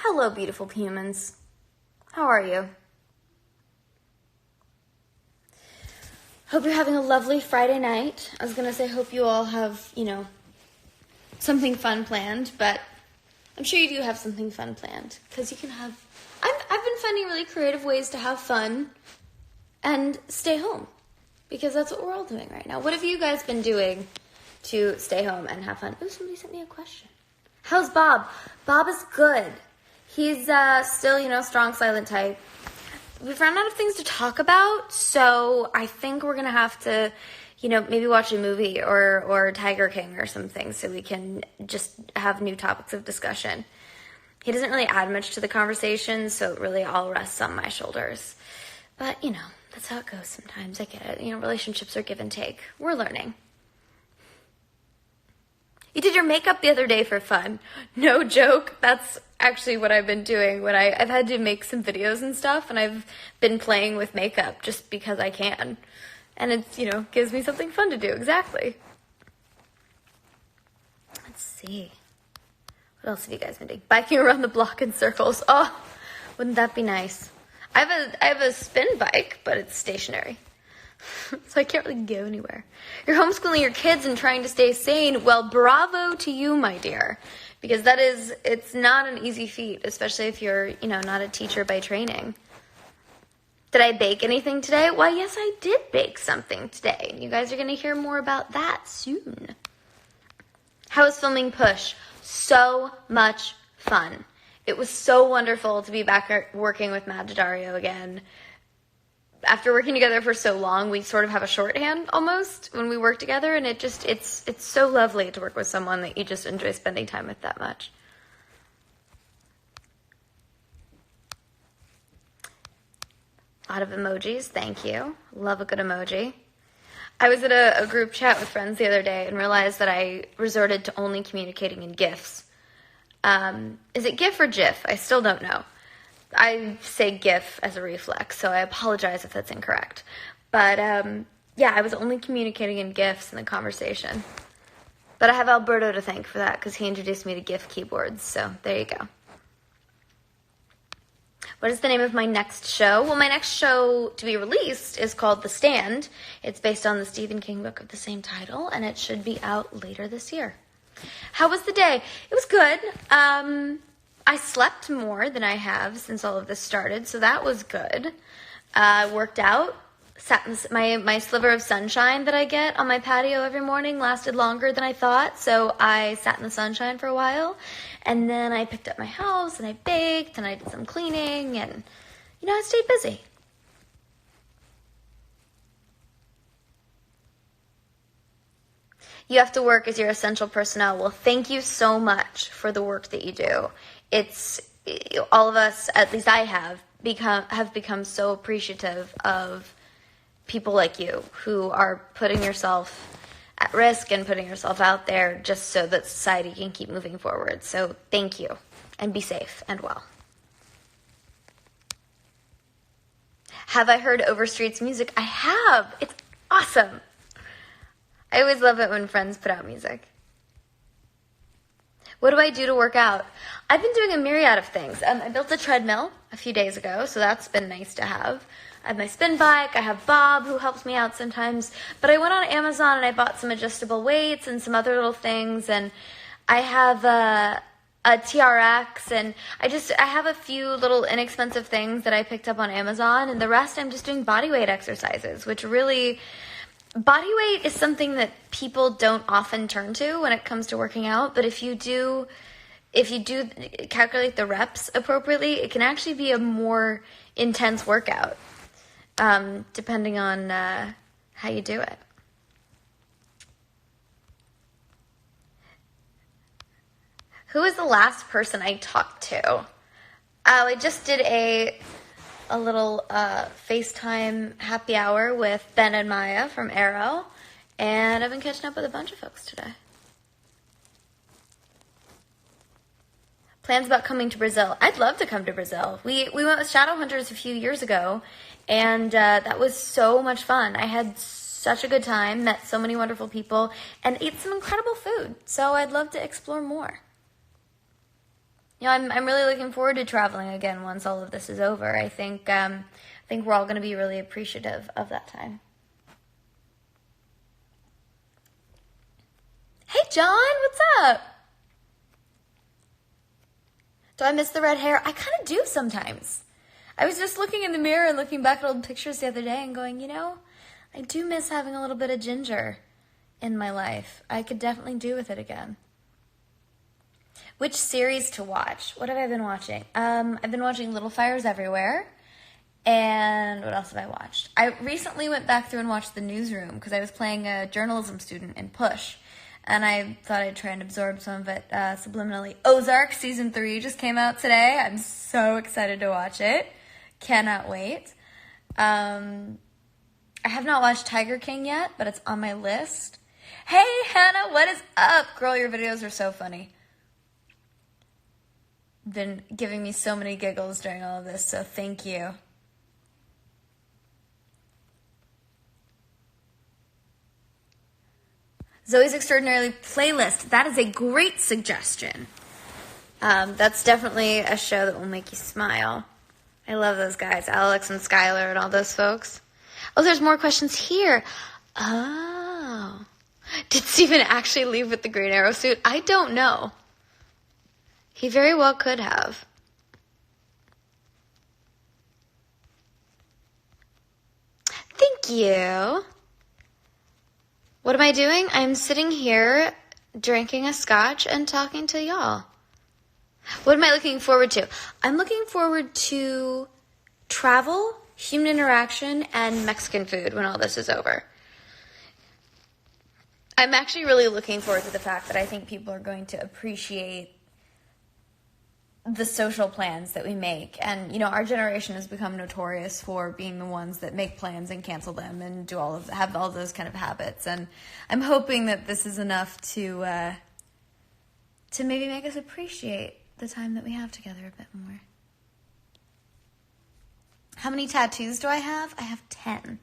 Hello, beautiful humans. How are you? Hope you're having a lovely Friday night. I was going to say hope you all have, something fun planned, but I'm sure you do have something fun planned, because you can have... I've been finding really creative ways to have fun and stay home, because that's what we're all doing right now. What have you guys been doing to stay home and have fun? Oh, somebody sent me a question. How's Bob? Bob is good. He's still, strong, silent type. We've run out of things to talk about, so I think we're going to have to, maybe watch a movie or Tiger King or something so we can just have new topics of discussion. He doesn't really add much to the conversation, so it really all rests on my shoulders. But, that's how it goes sometimes. I get it. Relationships are give and take. We're learning. You did your makeup the other day for fun. No joke. That's actually what I've been doing when I've had to make some videos and stuff, and I've been playing with makeup just because I can. And it's, gives me something fun to do. Exactly. Let's see. What else have you guys been doing? Biking around the block in circles. Oh, wouldn't that be nice? I have a spin bike, but it's stationary. So I can't really go anywhere. You're homeschooling your kids and trying to stay sane. Well, bravo to you, my dear. Because it's not an easy feat, especially if you're, not a teacher by training. Did I bake anything today? Why, yes, I did bake something today. And you guys are going to hear more about that soon. How was filming Push? So much fun. It was so wonderful to be back working with Matt Daddario again. After working together for so long, we sort of have a shorthand almost when we work together, and it's so lovely to work with someone that you just enjoy spending time with that much. A lot of emojis, thank you. Love a good emoji. I was at a group chat with friends the other day and realized that I resorted to only communicating in GIFs. Is it GIF or GIF? I still don't know. I say GIF as a reflex, so I apologize if that's incorrect. But, I was only communicating in GIFs in the conversation. But I have Alberto to thank for that, because he introduced me to GIF keyboards, so there you go. What is the name of my next show? Well, my next show to be released is called The Stand. It's based on the Stephen King book of the same title, and it should be out later this year. How was the day? It was good. I slept more than I have since all of this started, so that was good. I worked out. My sliver of sunshine that I get on my patio every morning lasted longer than I thought, so I sat in the sunshine for a while. And then I picked up my house, and I baked, and I did some cleaning, and, I stayed busy. You have to work as your essential personnel. Well, thank you so much for the work that you do. It's all of us, at least I have become so appreciative of people like you who are putting yourself at risk and putting yourself out there just so that society can keep moving forward. So thank you, and be safe and well. Have I heard Overstreet's music? I have. It's awesome. I always love it when friends put out music. What do I do to work out? I've been doing a myriad of things. I built a treadmill a few days ago, so that's been nice to have. I have my spin bike. I have Bob, who helps me out sometimes. But I went on Amazon and I bought some adjustable weights and some other little things. And I have a TRX, and I have a few little inexpensive things that I picked up on Amazon. And the rest I'm just doing body weight exercises, which really... Body weight is something that people don't often turn to when it comes to working out, but if you do calculate the reps appropriately, it can actually be a more intense workout, depending on how you do it. Who was the last person I talked to? I just did a little FaceTime happy hour with Ben and Maya from Arrow, and I've been catching up with a bunch of folks today. Plans about coming to Brazil. I'd love to come to Brazil. We went with Shadow Hunters a few years ago, and that was so much fun. I had such a good time, met so many wonderful people, and ate some incredible food, so I'd love to explore more. I'm really looking forward to traveling again once all of this is over. I think we're all going to be really appreciative of that time. Hey, John, what's up? Do I miss the red hair? I kind of do sometimes. I was just looking in the mirror and looking back at old pictures the other day and going, I do miss having a little bit of ginger in my life. I could definitely do with it again. Which series to watch? What have I been watching? I've been watching Little Fires Everywhere. And what else have I watched? I recently went back through and watched The Newsroom because I was playing a journalism student in Push. And I thought I'd try and absorb some of it subliminally. Ozark Season 3 just came out today. I'm so excited to watch it. Cannot wait. I have not watched Tiger King yet, but it's on my list. Hey, Hannah, what is up? Girl, your videos are so funny. Been giving me so many giggles during all of this, so thank you. Zoe's Extraordinary Playlist. That is a great suggestion. That's definitely a show that will make you smile. I love those guys, Alex and Skylar and all those folks. Oh, there's more questions here. Oh. Did Steven actually leave with the Green Arrow suit? I don't know. He very well could have. Thank you. What am I doing? I'm sitting here drinking a scotch and talking to y'all. What am I looking forward to? I'm looking forward to travel, human interaction, and Mexican food when all this is over. I'm actually really looking forward to the fact that I think people are going to appreciate the social plans that we make. And, our generation has become notorious for being the ones that make plans and cancel them and have all those kind of habits. And I'm hoping that this is enough to maybe make us appreciate the time that we have together a bit more. How many tattoos do I have? I have 10.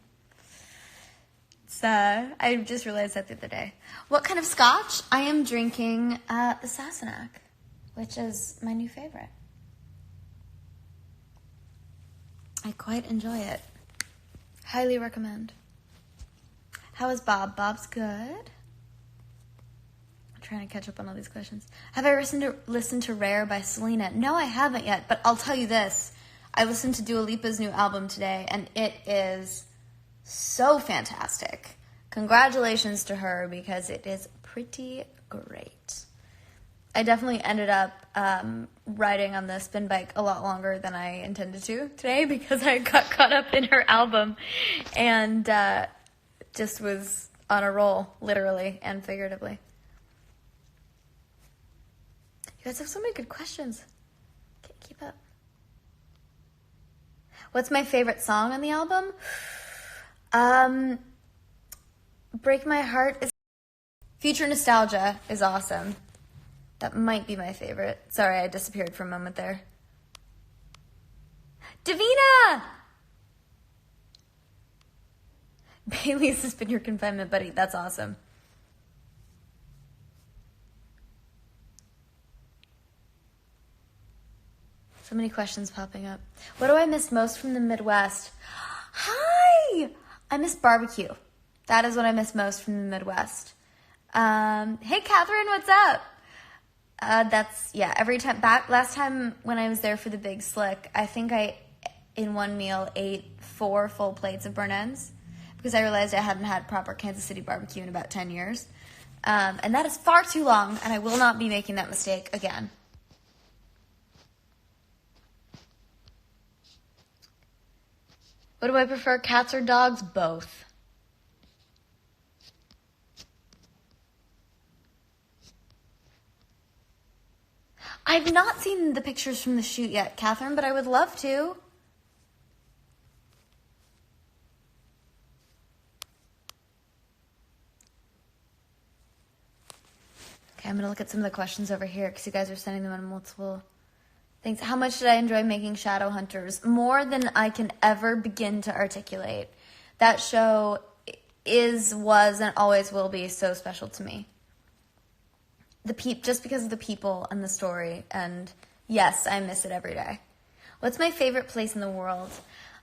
I just realized that the other day. What kind of scotch? I am drinking the Sassenach, which is my new favorite. I quite enjoy it. Highly recommend. How is Bob? Bob's good. I'm trying to catch up on all these questions. Have I listened to Rare by Selena? No, I haven't yet, but I'll tell you this. I listened to Dua Lipa's new album today, and it is so fantastic. Congratulations to her, because it is pretty great. I definitely ended up riding on the spin bike a lot longer than I intended to today because I got caught up in her album and just was on a roll, literally and figuratively. You guys have so many good questions. Can't keep up. What's my favorite song on the album? Break My Heart is... Future Nostalgia is awesome. That might be my favorite. Sorry, I disappeared for a moment there. Davina! Bailey's has been your confinement buddy. That's awesome. So many questions popping up. What do I miss most from the Midwest? Hi! I miss barbecue. That is what I miss most from the Midwest. Hey, Katherine, what's up? Every time last time when I was there for the Big Slick, I think I, in one meal, ate 4 full plates of burnt ends because I realized I hadn't had proper Kansas City barbecue in about 10 years. And that is far too long, and I will not be making that mistake again. What do I prefer, cats or dogs? Both. I've not seen the pictures from the shoot yet, Catherine, but I would love to. Okay, I'm going to look at some of the questions over here because you guys are sending them on multiple things. How much did I enjoy making Shadowhunters? More than I can ever begin to articulate. That show was, and always will be so special to me. Just because of the people and the story and, Yes, I miss it every day. What's my favorite place in the world?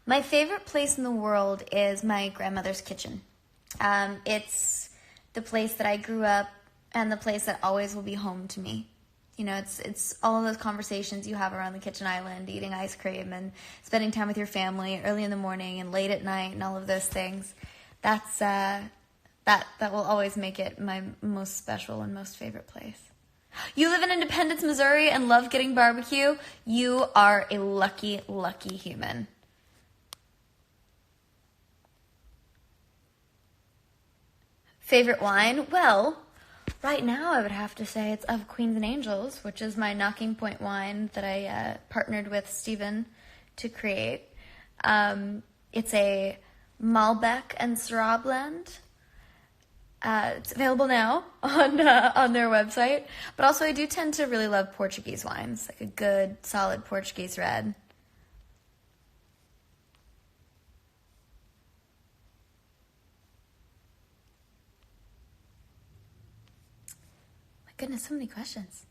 My favorite place in the world is my grandmother's kitchen. It's the place that I grew up and the place that always will be home to me. You know, it's all of those conversations you have around the kitchen island, eating ice cream and spending time with your family early in the morning and late at night and all of those things. That's that will always make it my most special and most favorite place. You live in Independence, Missouri and love getting barbecue? You are a lucky, lucky human. Favorite wine? Well, right now I would have to say it's of Queens and Angels, which is my Knocking Point wine that I partnered with Stephen to create. It's a Malbec and Syrah blend. It's available now on their website. But also I do tend to really love Portuguese wines, like a good, solid Portuguese red. Goodness, so many questions.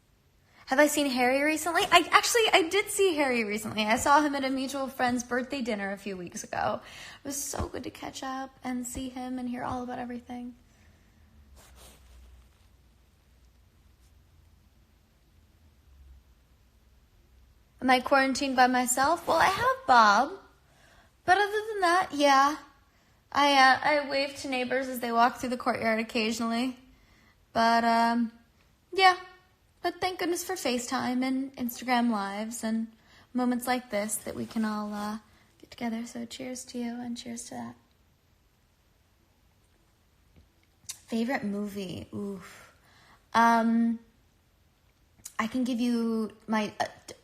Have I seen Harry recently? I did see Harry recently. I saw him at a mutual friend's birthday dinner a few weeks ago. It was so good to catch up and see him and hear all about everything. Am I quarantined by myself? Well, I have Bob. But other than that, yeah. I wave to neighbors as they walk through the courtyard occasionally. But, yeah, but thank goodness for FaceTime and Instagram Lives and moments like this that we can all get together. So cheers to you and cheers to that. Favorite movie? Oof. I can give you my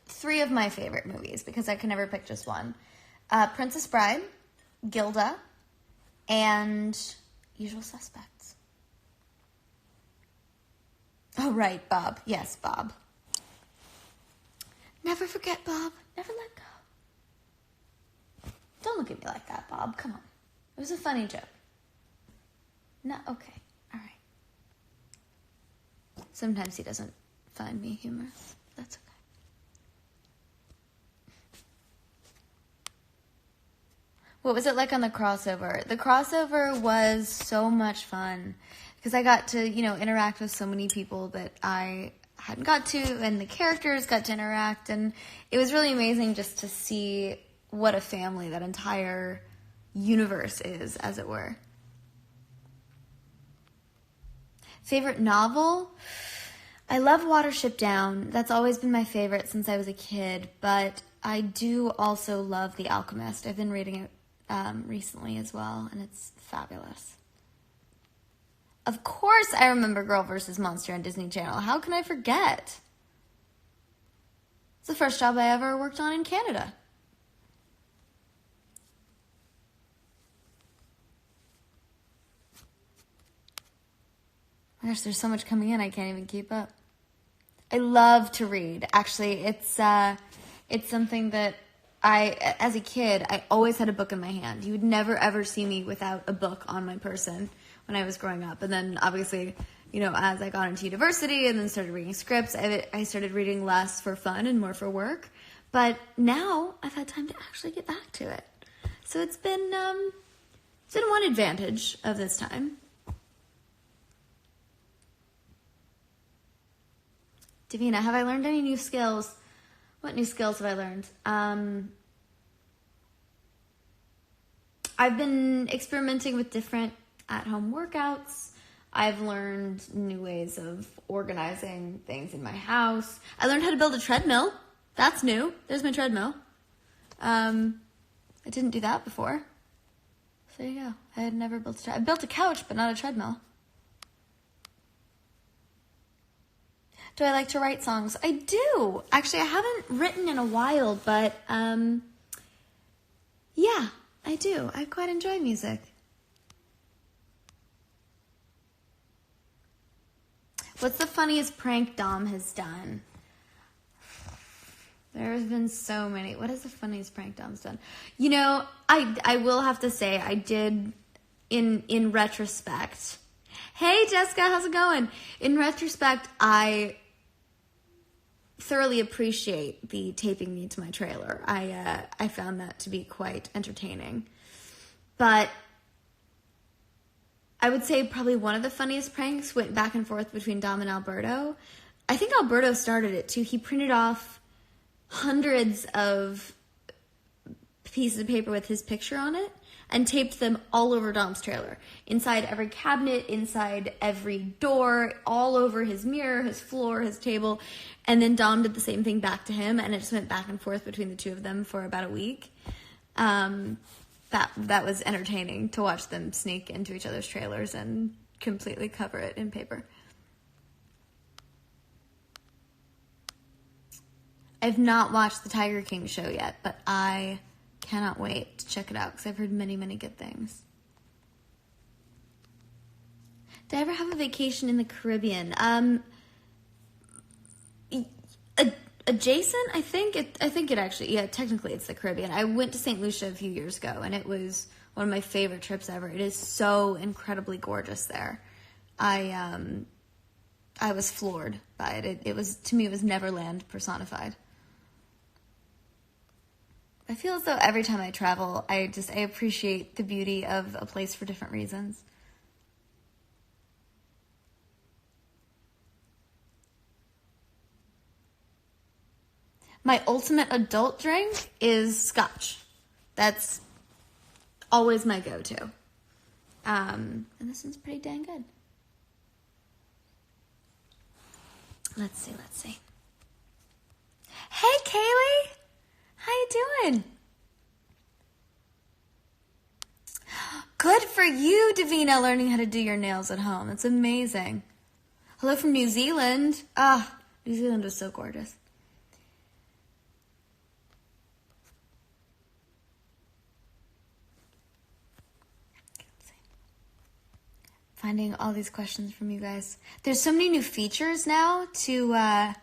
3 of my favorite movies because I can never pick just one. Princess Bride, Gilda, and Usual Suspects. Oh, right, Bob. Yes, Bob. Never forget, Bob. Never let go. Don't look at me like that, Bob. Come on. It was a funny joke. No, okay. All right. Sometimes he doesn't find me humorous. That's okay. What was it like on the crossover? The crossover was so much fun. Because I got to, interact with so many people that I hadn't got to, and the characters got to interact, and it was really amazing just to see what a family that entire universe is, as it were. Favorite novel? I love Watership Down. That's always been my favorite since I was a kid, but I do also love The Alchemist. I've been reading it recently as well, and it's fabulous. Of course I remember Girl vs. Monster on Disney Channel. How can I forget? It's the first job I ever worked on in Canada. My gosh, there's so much coming in I can't even keep up. I love to read. Actually, it's something that as a kid, I always had a book in my hand. You would never ever see me without a book on my person when I was growing up. And then obviously, as I got into university and then started reading scripts, I started reading less for fun and more for work. But now I've had time to actually get back to it. So it's been one advantage of this time. Davina, have I learned any new skills? What new skills have I learned? I've been experimenting with different at-home workouts. I've learned new ways of organizing things in my house. I learned how to build a treadmill. That's new. There's my treadmill. I didn't do that before. So there you go. I had never built I built a couch, but not a treadmill. Do I like to write songs? I do. Actually, I haven't written in a while, but yeah, I do. I quite enjoy music. What's the funniest prank Dom has done? There's been so many. What is the funniest prank Dom's done? I will have to say I did in retrospect. Hey Jessica, how's it going? In retrospect, I thoroughly appreciate the taping me to my trailer. I found that to be quite entertaining. But I would say probably one of the funniest pranks went back and forth between Dom and Alberto. I think Alberto started it too. He printed off hundreds of pieces of paper with his picture on it and taped them all over Dom's trailer. Inside every cabinet, inside every door, all over his mirror, his floor, his table. And then Dom did the same thing back to him, and it just went back and forth between the two of them for about a week. That was entertaining to watch them sneak into each other's trailers and completely cover it in paper. I've not watched the Tiger King show yet, but I cannot wait to check it out because I've heard many, many good things. Did I ever have a vacation in the Caribbean? Adjacent, I think it actually, yeah, technically it's the Caribbean. I went to St. Lucia a few years ago, and it was one of my favorite trips ever. It is so incredibly gorgeous there. I was floored by it. It was, to me, it was Neverland personified. I feel as though every time I travel, I appreciate the beauty of a place for different reasons. My ultimate adult drink is scotch. That's always my go-to. And this one's pretty dang good. Let's see. Hey, Kaylee! How you doing? Good for you, Davina, learning how to do your nails at home. That's amazing. Hello from New Zealand. New Zealand was so gorgeous. Finding all these questions from you guys. There's so many new features now to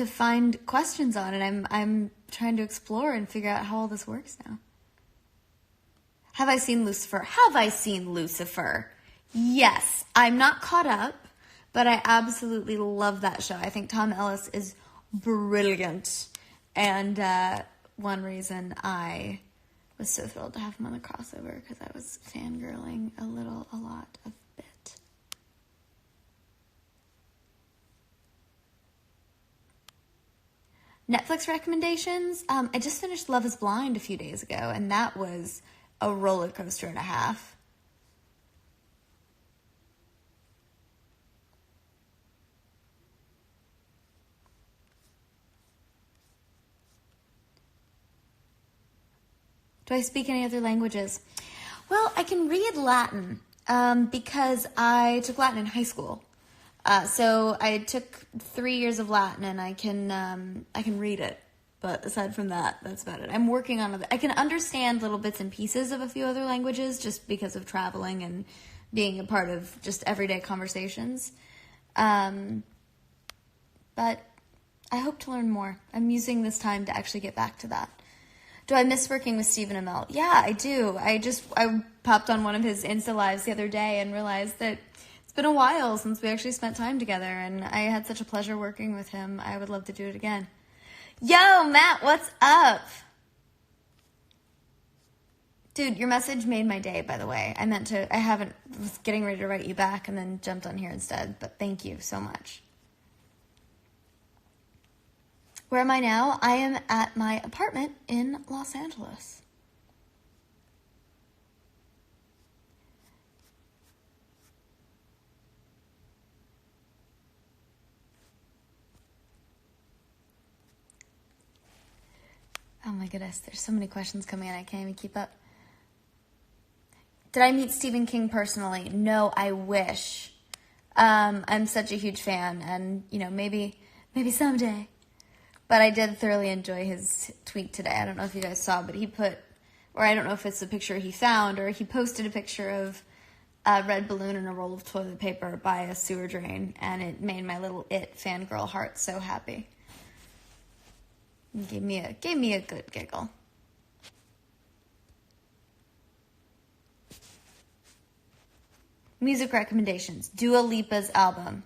find questions on, and I'm trying to explore and figure out how all this works now. Have I seen Lucifer? Yes. I'm not caught up, but I absolutely love that show. I think Tom Ellis is brilliant, and one reason I was so thrilled to have him on the crossover because I was fangirling a lot of bit. Netflix recommendations. I just finished Love is Blind a few days ago, and that was a roller coaster and a half. Do I speak any other languages? Well, I can read Latin because I took Latin in high school. So I took 3 years of Latin, and I can read it. But aside from that, that's about it. I'm working on it. I can understand little bits and pieces of a few other languages just because of traveling and being a part of just everyday conversations. But I hope to learn more. I'm using this time to actually get back to that. Do I miss working with Stephen Amell? Yeah, I do. I popped on one of his Insta Lives the other day and realized that it's been a while since we actually spent time together, and I had such a pleasure working with him. I would love to do it again. Yo, Matt, what's up? Dude, your message made my day, by the way. Was getting ready to write you back and then jumped on here instead, but thank you so much. Where am I now? I am at my apartment in Los Angeles. Oh my goodness, there's so many questions coming in, I can't even keep up. Did I meet Stephen King personally? No, I wish. I'm such a huge fan, and maybe someday. But I did thoroughly enjoy his tweet today. I don't know if you guys saw, but he put, or I don't know if it's a picture he found, or he posted a picture of a red balloon and a roll of toilet paper by a sewer drain, and it made my little fangirl heart so happy. Gave me a good giggle. Music recommendations. Dua Lipa's album.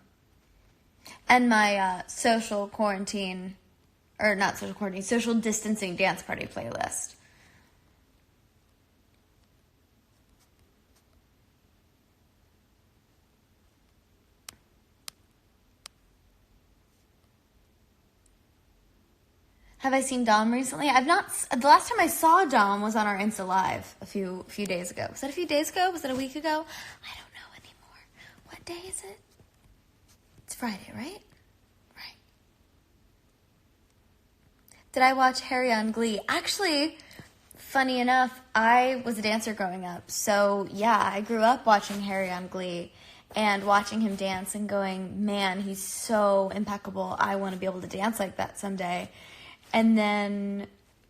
And my social distancing dance party playlist. Have I seen Dom recently? I've not. The last time I saw Dom was on our Insta Live a few days ago. Was that a few days ago? Was that a week ago? I don't know anymore. What day is it? It's Friday, right? Right. Did I watch Harry on Glee? Actually, funny enough, I was a dancer growing up. So, yeah, I grew up watching Harry on Glee and watching him dance and going, man, he's so impeccable. I want to be able to dance like that someday. And then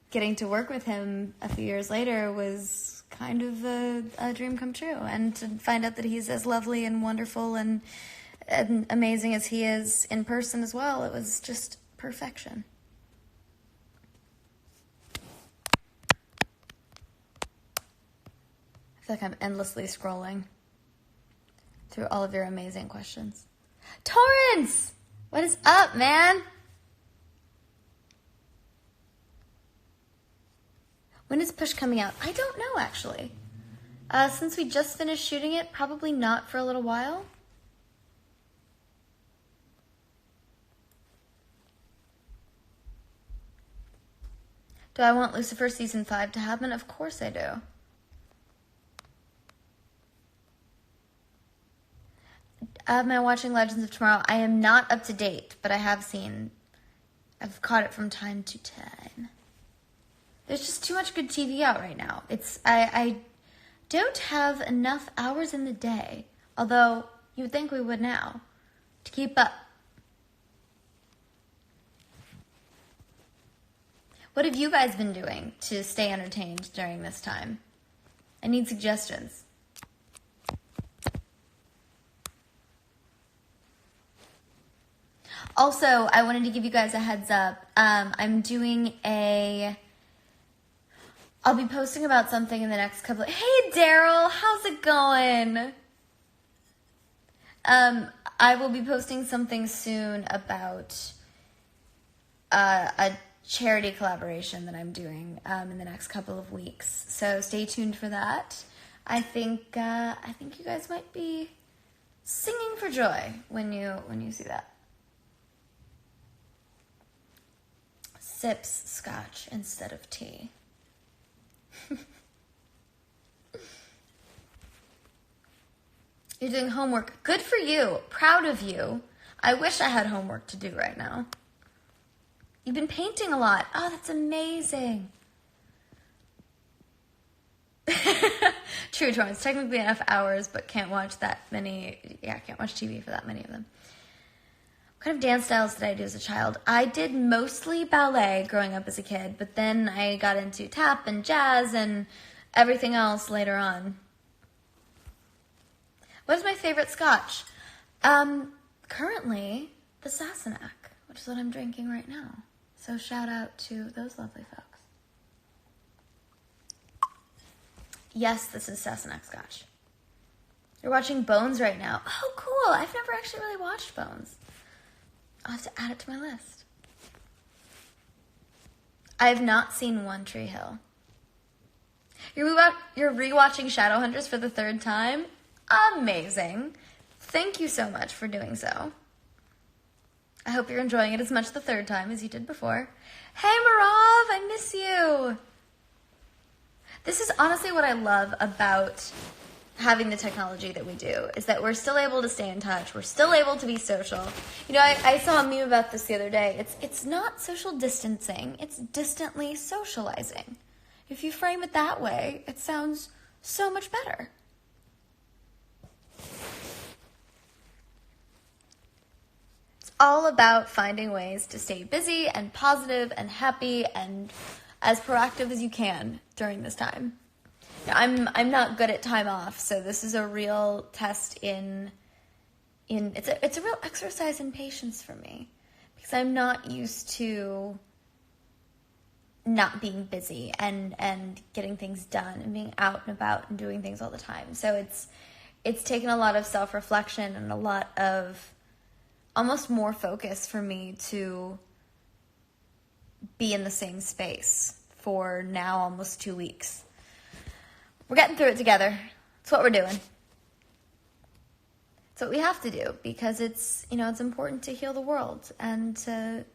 getting to work with him a few years later was kind of a dream come true. And to find out that he's as lovely and wonderful and amazing as he is in person as well, it was just perfection. I feel like I'm endlessly scrolling through all of your amazing questions. Torrance! What is up, man? When is Push coming out? I don't know, actually. Since we just finished shooting it, probably not for a little while. Do I want Lucifer Season 5 to happen? Of course I do. Am I watching Legends of Tomorrow? I am not up to date, but I've caught it from time to time. There's just too much good TV out right now. I don't have enough hours in the day, although you would think we would now, to keep up. What have you guys been doing to stay entertained during this time? I need suggestions. Also, I wanted to give you guys a heads up. I'll be posting about something in the next couple of... Hey, Daryl, how's it going? I will be posting something soon about a charity collaboration that I'm doing in the next couple of weeks. So stay tuned for that. I think you guys might be singing for joy when you see that. Sips scotch instead of tea. You're doing homework. Good for you. Proud of you. I wish I had homework to do right now. You've been painting a lot. Oh, that's amazing. True, Torrance. Technically enough hours, but can't watch that many. Yeah, can't watch TV for that many of them. What kind of dance styles did I do as a child? I did mostly ballet growing up as a kid, but then I got into tap and jazz and everything else later on. What is my favorite scotch? Currently, the Sassenach, which is what I'm drinking right now. So shout out to those lovely folks. Yes, this is Sassenach scotch. You're watching Bones right now. Oh, cool. I've never actually really watched Bones. I'll have to add it to my list. I have not seen One Tree Hill. You're rewatching Shadowhunters for the third time? Amazing. Thank you so much for doing so. I hope you're enjoying it as much the third time as you did before. Hey, Marav, I miss you. This is honestly what I love about having the technology that we do, is that we're still able to stay in touch. We're still able to be social. You know, I saw a meme about this the other day. It's not social distancing. It's distantly socializing. If you frame it that way, it sounds so much better. It's all about finding ways to stay busy and positive and happy and as proactive as you can during this time. I'm not good at time off, so this is a real test it's a real exercise in patience for me, because I'm not used to not being busy and getting things done and being out and about and doing things all the time. So it's taken a lot of self-reflection and a lot of almost more focus for me to be in the same space for now almost 2 weeks. We're getting through it together. It's what we're doing. It's what we have to do because it's important to heal the world and to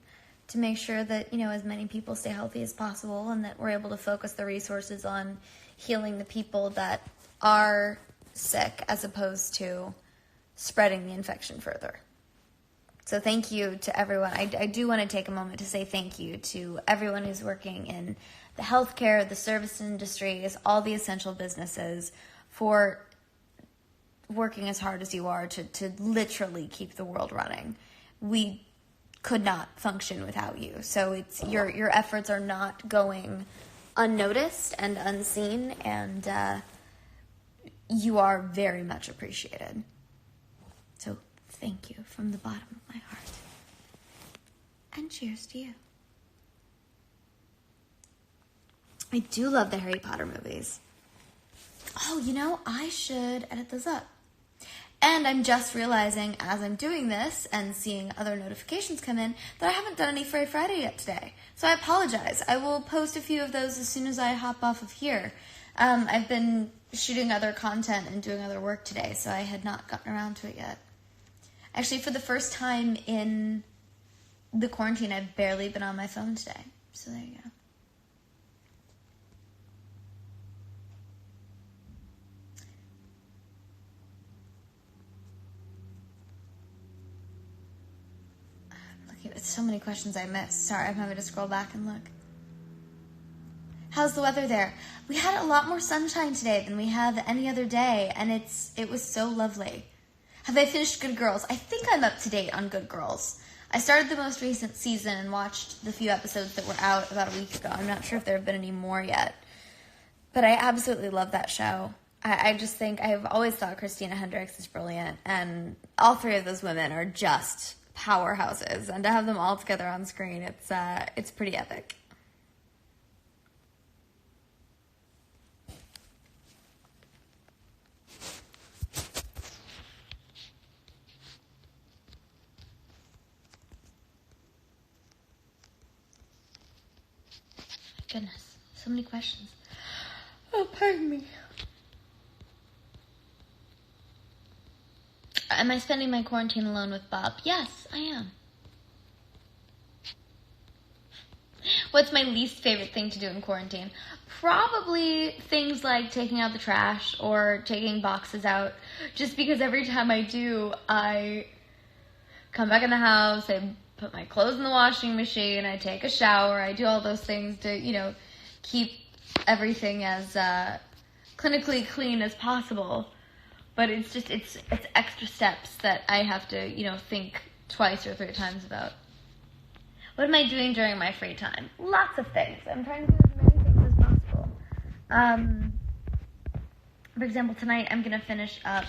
make sure that, as many people stay healthy as possible and that we're able to focus the resources on healing the people that are sick as opposed to spreading the infection further. So thank you to everyone. I do want to take a moment to say thank you to everyone who's working in the healthcare, the service industries, all the essential businesses for working as hard as you are to literally keep the world running. We could not function without you. So it's your efforts are not going unnoticed and unseen, and you are very much appreciated. So thank you from the bottom of my heart. And cheers to you. I do love the Harry Potter movies. Oh, I should edit those up. And I'm just realizing as I'm doing this and seeing other notifications come in that I haven't done any Free Friday yet today. So I apologize. I will post a few of those as soon as I hop off of here. I've been shooting other content and doing other work today, so I had not gotten around to it yet. Actually, for the first time in the quarantine, I've barely been on my phone today. So there you go. So many questions I missed. Sorry, I'm having to scroll back and look. How's the weather there? We had a lot more sunshine today than we have any other day, and it was so lovely. Have I finished Good Girls? I think I'm up to date on Good Girls. I started the most recent season and watched the few episodes that were out about a week ago. I'm not sure if there have been any more yet. But I absolutely love that show. I just think I've always thought Christina Hendricks is brilliant, and all three of those women are just powerhouses, and to have them all together on screen, it's pretty epic. Goodness, so many questions. Oh, pardon me. Am I spending my quarantine alone with Bob? Yes, I am. What's my least favorite thing to do in quarantine? Probably things like taking out the trash or taking boxes out. Just because every time I do, I come back in the house, I put my clothes in the washing machine, I take a shower, I do all those things to, keep everything as clinically clean as possible. But it's extra steps that I have to, think twice or three times about. What am I doing during my free time? Lots of things. I'm trying to do as many things as possible. For example, tonight I'm going to finish up.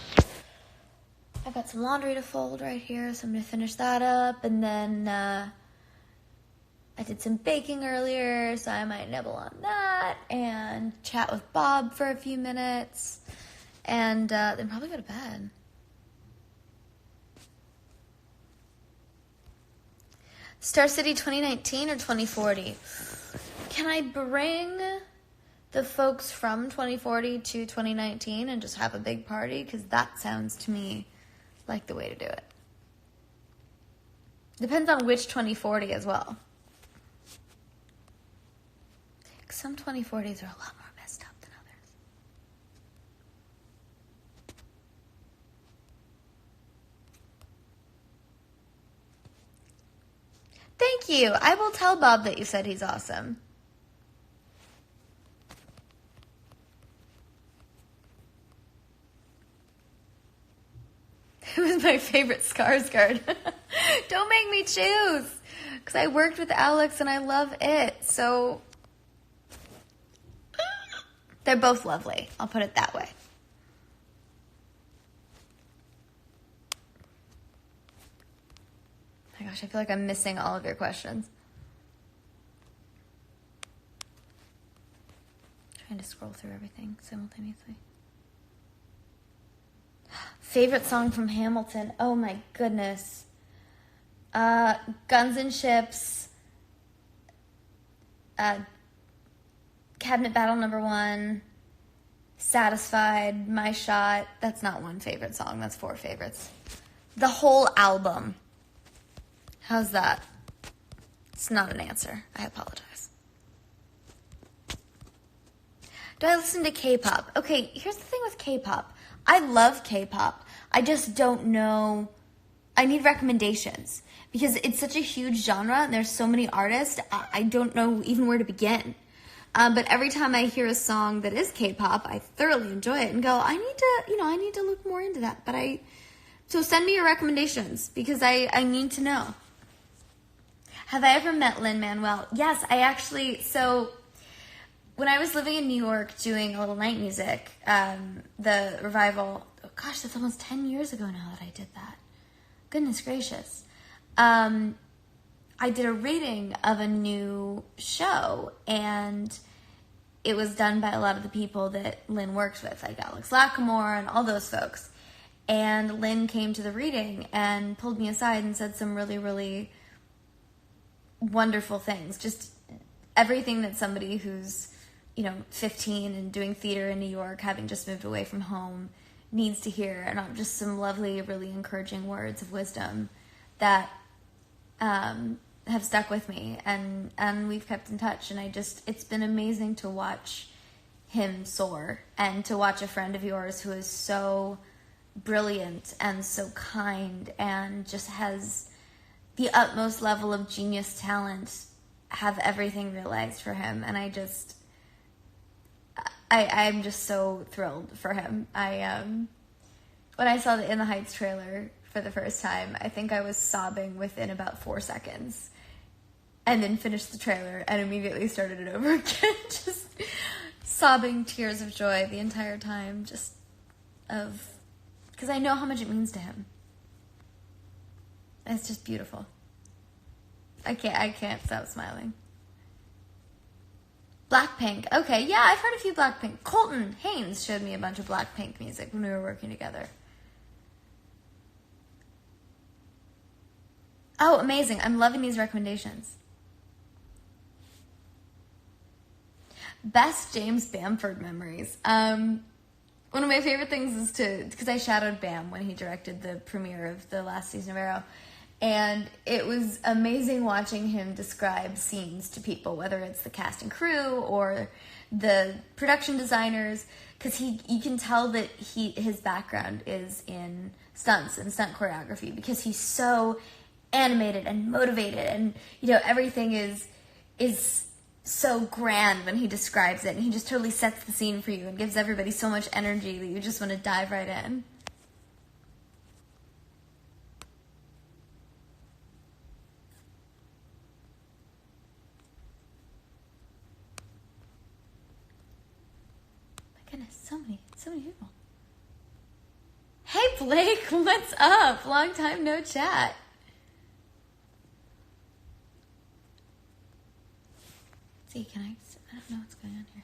I've got some laundry to fold right here, so I'm going to finish that up. And then I did some baking earlier, so I might nibble on that and chat with Bob for a few minutes. And then probably go to bed. Star City 2019 or 2040? Can I bring the folks from 2040 to 2019 and just have a big party? Because that sounds to me like the way to do it. Depends on which 2040 as well. Some 2040s are a lot more messed up than others. Thank you. I will tell Bob that you said he's awesome. Who is my favorite Skarsgård? Don't make me choose. Because I worked with Alex and I love it. So they're both lovely. I'll put it that way. Oh my gosh, I feel like I'm missing all of your questions. Trying to scroll through everything simultaneously. Favorite song from Hamilton? Oh my goodness. Guns and Ships, Cabinet Battle #1, Satisfied, My Shot. That's not one favorite song, that's 4 favorites. The whole album. How's that? It's not an answer. I apologize. Do I listen to K-pop? Okay, here's the thing with K-pop. I love K-pop. I just don't know. I need recommendations because it's such a huge genre and there's so many artists. I don't know even where to begin. But every time I hear a song that is K-pop, I thoroughly enjoy it and go, I need to look more into that. So send me your recommendations because I need to know. Have I ever met Lin-Manuel? Yes, I actually, so when I was living in New York doing a little night music, the revival, oh gosh, that's almost 10 years ago now that I did that. Goodness gracious. I did a reading of a new show, and it was done by a lot of the people that Lynn works with, like Alex Lacamoire and all those folks. And Lynn came to the reading and pulled me aside and said some really, really wonderful things. Just everything that somebody who's, 15 and doing theater in New York, having just moved away from home, needs to hear. And just some lovely, really encouraging words of wisdom that have stuck with me, and we've kept in touch, and it's been amazing to watch him soar, and to watch a friend of yours who is so brilliant and so kind and just has the utmost level of genius talent have everything realized for him. And I'm just so thrilled for him. When I saw the In the Heights trailer for the first time, I think I was sobbing within about 4 seconds, and then finished the trailer and immediately started it over again, just sobbing tears of joy the entire time, because I know how much it means to him. It's just beautiful. I can't stop smiling. Blackpink. Okay, yeah, I've heard a few Blackpink. Colton Haynes showed me a bunch of Blackpink music when we were working together. Oh, amazing. I'm loving these recommendations. Best James Bamford memories. One of my favorite things is because I shadowed Bam when he directed the premiere of the last season of Arrow. And it was amazing watching him describe scenes to people, whether it's the cast and crew or the production designers, because you can tell that his background is in stunts and stunt choreography, because he's so animated and motivated, and everything is so grand when he describes it, and he just totally sets the scene for you and gives everybody so much energy that you just want to dive right in. My goodness, so many people. Hey Blake, what's up? Long time no chat. See, I don't know what's going on here.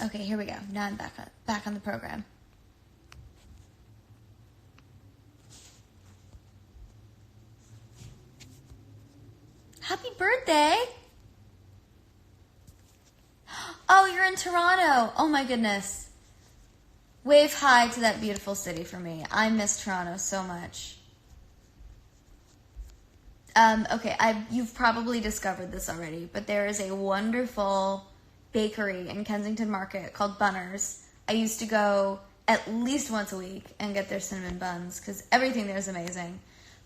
Okay, here we go. Now I'm back on the program. Happy birthday! Oh, you're in Toronto. Oh my goodness. Wave hi to that beautiful city for me. I miss Toronto so much. Okay, you've probably discovered this already, but there is a wonderful bakery in Kensington Market called Bunner's. I used to go at least once a week and get their cinnamon buns, because everything there is amazing.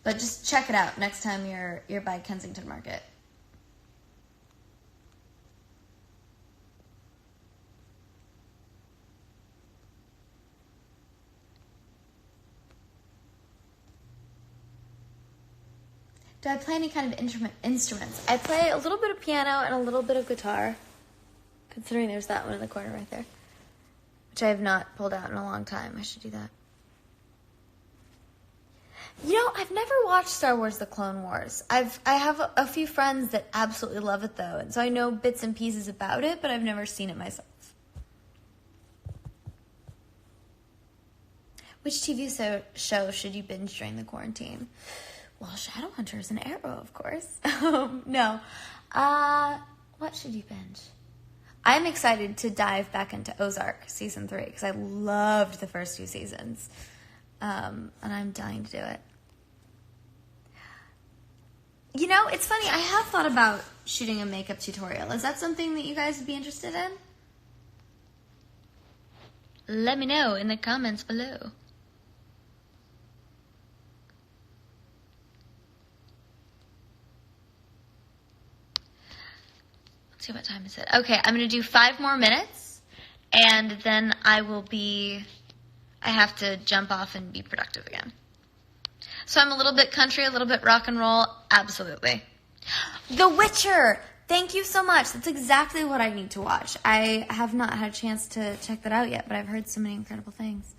But just check it out next time you're by Kensington Market. Do I play any kind of instruments? I play a little bit of piano and a little bit of guitar, considering there's that one in the corner right there, which I have not pulled out in a long time. I should do that. I've never watched Star Wars: The Clone Wars. I have a few friends that absolutely love it, though, and so I know bits and pieces about it, but I've never seen it myself. Which TV show should you binge during the quarantine? Well, Shadowhunter is an arrow, of course. No. What should you binge? I'm excited to dive back into Ozark season 3 because I loved the first 2 seasons. And I'm dying to do it. You know, it's funny. I have thought about shooting a makeup tutorial. Is that something that you guys would be interested in? Let me know in the comments below. Let's see, what time is it? Okay, I'm going to do 5 more minutes, and then I have to jump off and be productive again. So I'm a little bit country, a little bit rock and roll. Absolutely. The Witcher! Thank you so much. That's exactly what I need to watch. I have not had a chance to check that out yet, but I've heard so many incredible things.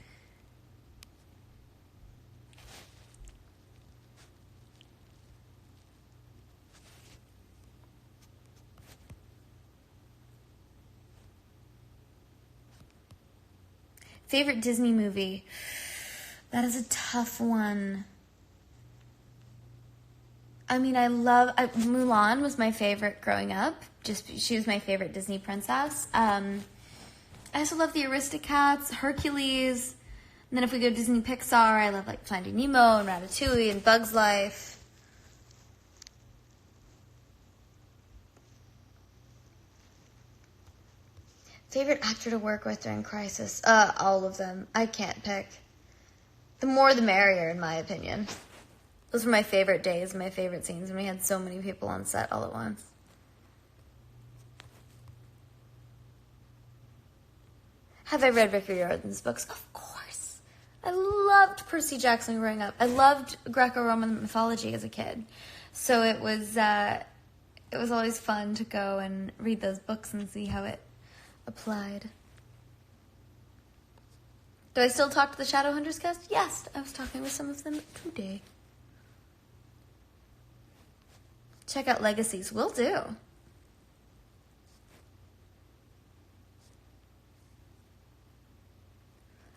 Favorite Disney movie? That is a tough one. I mean, Mulan was my favorite growing up. She was my favorite Disney princess. I also love the Aristocats, Hercules. And then if we go Disney Pixar, I love like Finding Nemo and Ratatouille and Bug's Life. Favorite actor to work with during crisis? All of them. I can't pick. The more the merrier, in my opinion. Those were my favorite days, my favorite scenes, when we had so many people on set all at once. Have I read Rick Riordan's books? Of course. I loved Percy Jackson growing up. I loved Greco-Roman mythology as a kid. So it was always fun to go and read those books and see how it applied. Do I still talk to the Shadowhunters cast? Yes, I was talking with some of them today. Check out Legacies. Will do.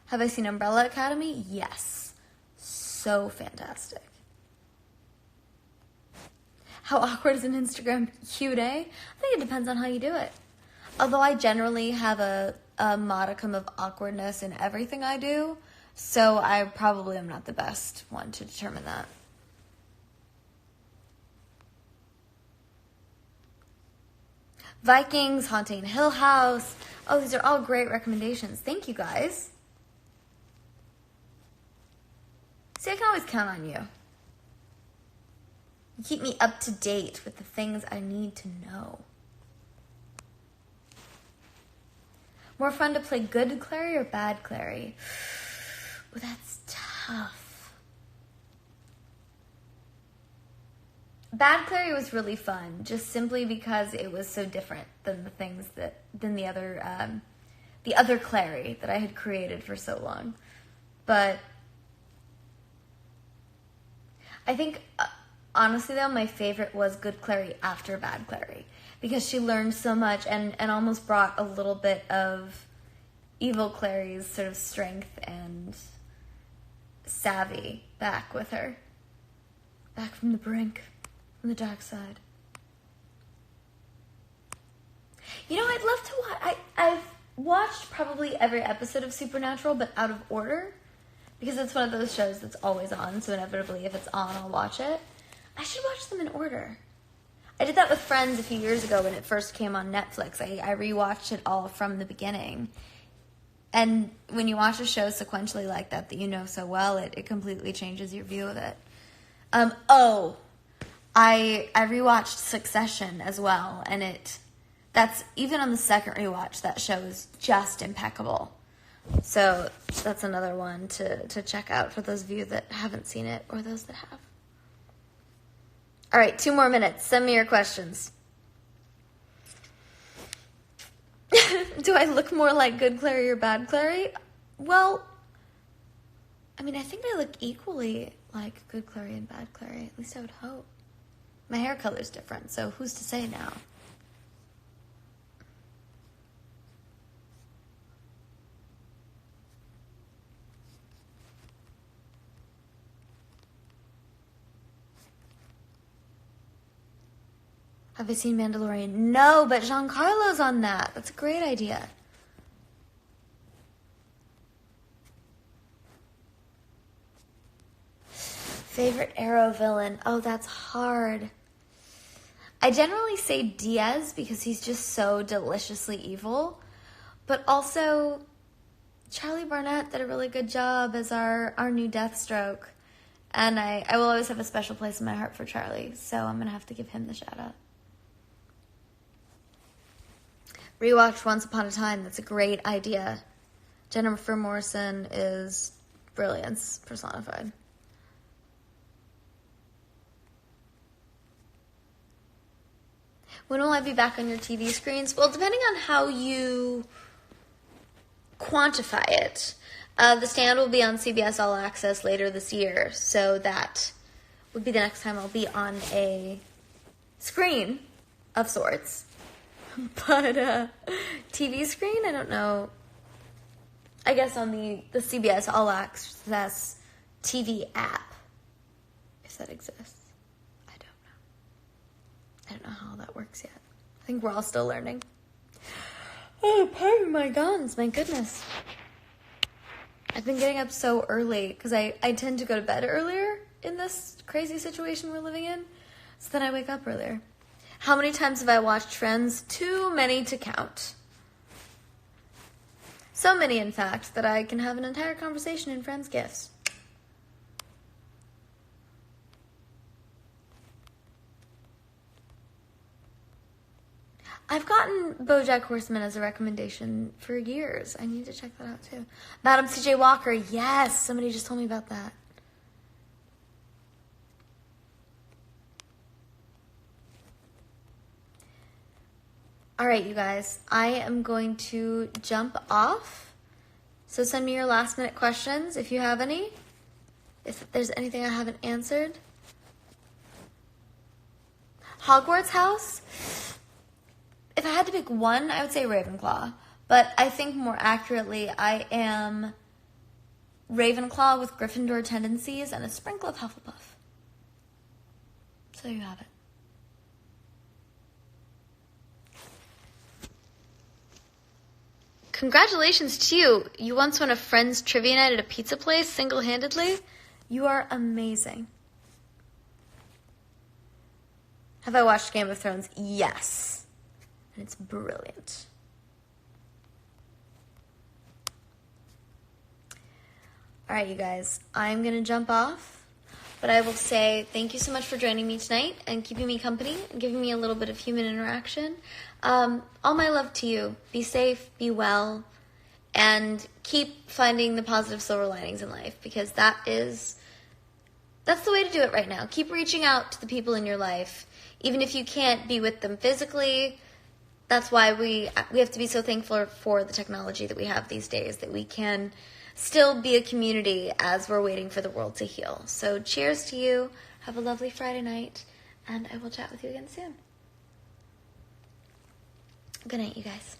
Have I seen Umbrella Academy? Yes. So fantastic. How awkward is an Instagram cue day? I think it depends on how you do it. Although I generally have a modicum of awkwardness in everything I do, so I probably am not the best one to determine that. Vikings, Haunting Hill House. Oh, these are all great recommendations. Thank you, guys. See, I can always count on you. You keep me up to date with the things I need to know. More fun to play good Clary or bad Clary? Oh, that's tough. Bad Clary was really fun, just simply because it was so different than the other Clary that I had created for so long. But I think, honestly though, my favorite was Good Clary after Bad Clary, because she learned so much and almost brought a little bit of Evil Clary's sort of strength and savvy back with her. Back from the brink, from the dark side. You know, I'd love to watch... I've watched probably every episode of Supernatural, but out of order, because it's one of those shows that's always on, so inevitably if it's on, I'll watch it. I should watch them in order. I did that with Friends a few years ago when it first came on Netflix. I rewatched it all from the beginning. And when you watch a show sequentially like that you know so well, it completely changes your view of it. I rewatched Succession as well, and that's even on the second rewatch, that show is just impeccable. So that's another one to check out for those of you that haven't seen it or those that have. All right, 2 more minutes. Send me your questions. Do I look more like Good Clary or Bad Clary? Well, I mean, I think I look equally like Good Clary and Bad Clary. At least I would hope. My hair color's different, so who's to say now? Have I seen Mandalorian? No, but Giancarlo's on that. That's a great idea. Favorite Arrow villain? Oh, that's hard. I generally say Diaz because he's just so deliciously evil. But also, Charlie Barnett did a really good job as our new Deathstroke. And I will always have a special place in my heart for Charlie. So I'm going to have to give him the shout out. Rewatch Once Upon a Time. That's a great idea. Jennifer Morrison is brilliance personified. When will I be back on your TV screens? Well, depending on how you quantify it. The Stand will be on CBS All Access later this year, so that would be the next time I'll be on a screen of sorts. But TV screen, I don't know. I guess on the CBS All Access TV app, if that exists. I don't know how that works yet. I think we're all still learning. Oh, pardon my guns, my goodness. I've been getting up so early because I tend to go to bed earlier in this crazy situation we're living in. So then I wake up earlier. How many times have I watched Friends? Too many to count. So many, in fact, that I can have an entire conversation in Friends GIFs. I've gotten BoJack Horseman as a recommendation for years. I need to check that out too. Madam C.J. Walker, yes! Somebody just told me about that. Alright, you guys. I am going to jump off. So send me your last minute questions if you have any. If there's anything I haven't answered. Hogwarts house? If I had to pick one, I would say Ravenclaw. But I think more accurately, I am Ravenclaw with Gryffindor tendencies and a sprinkle of Hufflepuff. So there you have it. Congratulations to you. You once won a Friends trivia night at a pizza place single-handedly. You are amazing. Have I watched Game of Thrones? Yes. And it's brilliant. All right, you guys. I'm going to jump off. But I will say thank you so much for joining me tonight and keeping me company and giving me a little bit of human interaction. All my love to you. Be safe, be well, and keep finding the positive silver linings in life because that's the way to do it right now. Keep reaching out to the people in your life. Even if you can't be with them physically, that's why we have to be so thankful for the technology that we have these days, that we can still be a community as we're waiting for the world to heal. So cheers to you. Have a lovely Friday night, and I will chat with you again soon. Good night, you guys.